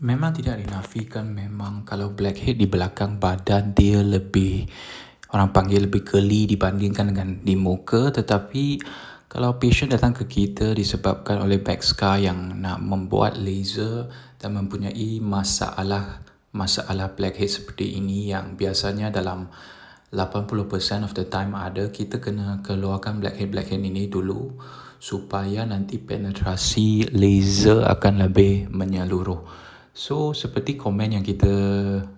Memang tidak dinafikan, memang kalau blackhead di belakang badan dia lebih, orang panggil lebih geli dibandingkan dengan di muka. Tetapi kalau patient datang ke kita disebabkan oleh back scar yang nak membuat laser dan mempunyai masalah blackhead seperti ini yang biasanya dalam 80% of the time ada, kita kena keluarkan blackhead ini dulu supaya nanti penetrasi laser akan lebih menyeluruh. So, seperti komen yang kita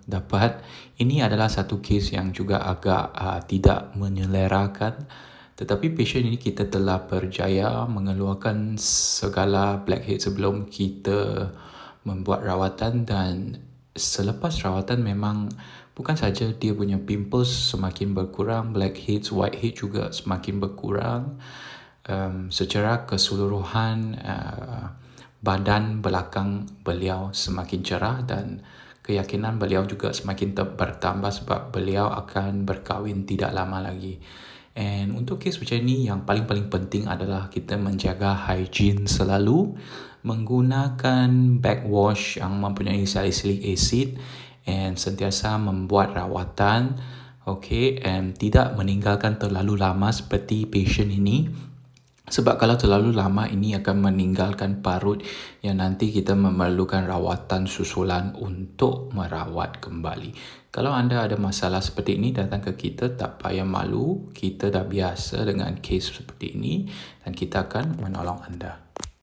dapat, ini adalah satu kes yang juga agak tidak menyelerakan. Tetapi patient ini kita telah berjaya mengeluarkan segala blackhead sebelum kita membuat rawatan, dan selepas rawatan memang bukan saja dia punya pimples semakin berkurang, blackheads, whitehead juga semakin berkurang. Secara keseluruhan badan belakang beliau semakin cerah dan keyakinan beliau juga semakin bertambah sebab beliau akan berkahwin tidak lama lagi. And untuk kes macam ni yang paling-paling penting adalah kita menjaga hygiene selalu, menggunakan backwash yang mempunyai salicylic acid and sentiasa membuat rawatan, okay, and tidak meninggalkan terlalu lama seperti patient ini. Sebab kalau terlalu lama ini akan meninggalkan parut yang nanti kita memerlukan rawatan susulan untuk merawat kembali. Kalau anda ada masalah seperti ini, datang ke kita, tak payah malu. Kita dah biasa dengan kes seperti ini dan kita akan menolong anda.